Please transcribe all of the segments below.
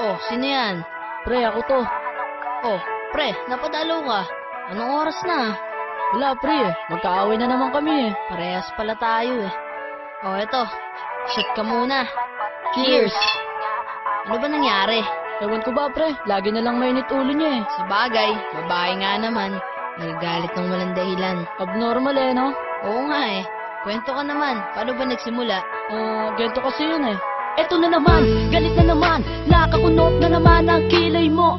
Oh, sino yan? Pre, ako to. Oh, pre, napadalo ka. Anong oras na? Wala, pre. Magkaaway na naman kami eh. Parehas pala tayo eh. Oh, eto. Shot ka muna. Cheers! Ano ba nangyari? Ewan ko ba, pre? Lagi na lang mainit ulo niya eh. Sa bagay, babae nga naman. Nagagalit ng walang dahilan. Abnormal eh, no? Oo nga eh. Kwento ka naman. Paano ba nagsimula? Ganito kasi yun eh. Eto na naman, galit na naman, nakakunot na naman ang kilay mo.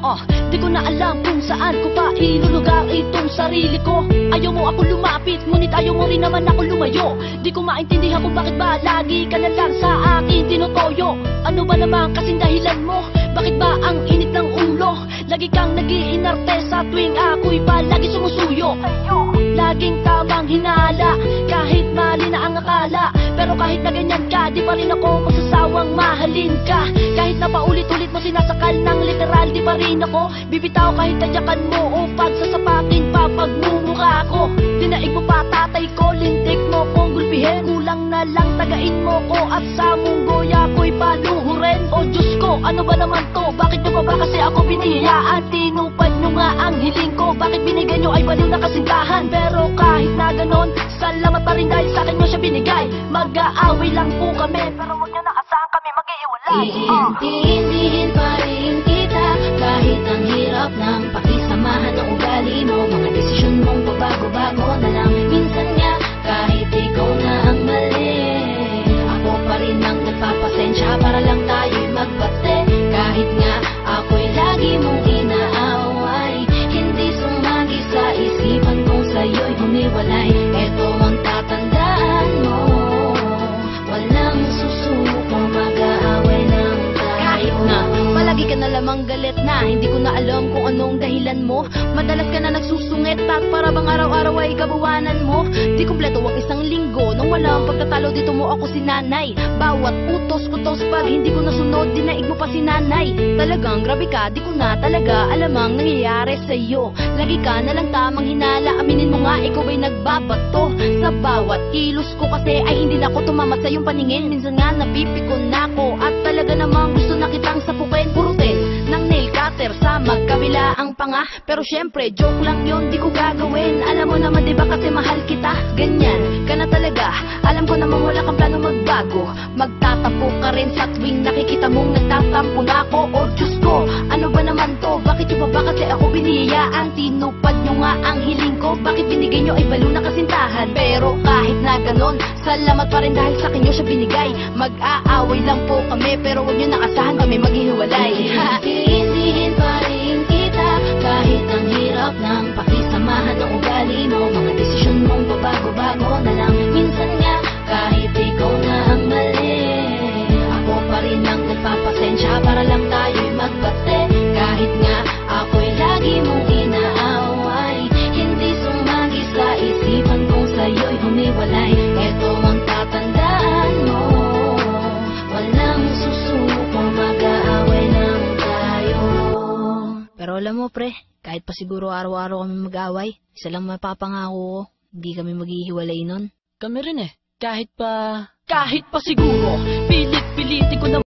Di ko na alam kung saan ko pa ilulugar itong sarili ko. Ayaw mo ako lumapit, ngunit ayaw mo rin naman ako lumayo. Di ko maintindihan kung bakit ba lagi ka na lang sa akin tinutoyo. Ano ba naman kasing dahilan mo? Bakit ba ang init ng ulo? Lagi kang nag-iinarte sa tuwing ako'y palagi sumusuyo. Laging tamang hinala, kahit mali na ang akala. Pero kahit na ganyan ka, di pa rin ako magsasawang mahalin ka. Kahit na paulit-ulit mo sinasakal ng literal, di pa rin ako bibitaw kahit tadyakan mo o pagsasapakin pa pagmumukha ko. Dinaig mo pa tatay ko, lintik mo kong gulpihin. Kulang na lang tagain mo ko at sa munggoy ako'y paluhurin. O Diyos ko, ano ba naman to? Bakit nyo ba kasi ako binihiyaan? Tinupad nyo nga ang hiling ko. Bakit binigay nyo ay baliw na kasintahan? Pero kahit na ganon, salamat pa rin dahil sa akin nyo siya binigay. Mag-aaway lang po kami, pero huwag nyo naasahan kami mag-iiwalay. Iintindihin pa rin kita kahit ang hirap ng pakisamahan ng ugali mo. Mga desisyon mong babago-bago na lang. Minsan nga kahit ikaw na ang mali, ako pa rin ang nagpapasensya para lang tayo'y magbate. Kahit nga ako'y lagi mong inaaway, hindi sumagi sa isipan kong sa'yo'y humiwalay. Eto ang tatandaan mo, walang susuko, mag-aaway lang tayo. Kahit na palagi ka na lamang galit na, hindi ko na alam kung anong dahilan mo. Madalas ka na nagsusungit at para bang araw-araw ay kabuwanan mo. Di kumpleto ang isang linggo nang walang pagtatalo, dito mo ako sinanay. Bawat utos-utos pag hindi ko nasunod, dinaig mo pa si nanay. Talagang grabe ka, di ko na talaga alam ang nangyayari sa'yo. Lagi ka na lang tamang hinala, aminin mo nga ikaw ay nagbabato. Sa bawat kilos ko kasi ay hindi na ako tumama sa iyong paningin. Minsan nga napipikon na ako at talaga namang gusto na kitang sapukin. Purutin ng nail cutter sa magkabila ang panga. Pero syempre joke lang yon, di ko gagawin. Alam mo naman diba kasi mahal kita. Ganyan ka na talaga, alam ko naman wala kang plano magbago. Magtatapo ka rin sa tuwing nakikita mong nagtatampo na ako. O Diyos ko, ano ba naman to? Bakit yung ba kasi ako binihiyaan? Tinupad nyo nga ang hiling ko. Bakit binigay nyo ay balo na kasintahan? Pero kahit na ganon, salamat pa rin dahil sa akin nyo siya binigay. Mag-aaway lang po kami, pero huwag nyo naasahan kami maghihiwalay. Iintindihin pa rin kita kahit ang hirap ng pakisamahan ng ugali mo. Mga desisyon mong babago-bago na lang. Minsan nga kahit ikaw na ang mali, ako pa rin ang nagpapasensya para lang tayo'y magbate. Kahit nga ako'y lagi mong inaaway, hindi sumagi sa isipan kong sa'yo'y humiwalay. Eto ang tatandaan mo, walang susuko, mag-aaway lang tayo. Pero alam mo pre, kahit pa siguro araw-araw kami mag-away, isa lang mapapangako ko, hindi kami maghihiwalay nun. Kami rin eh. Kahit pa siguro, pilit-pilitin ko na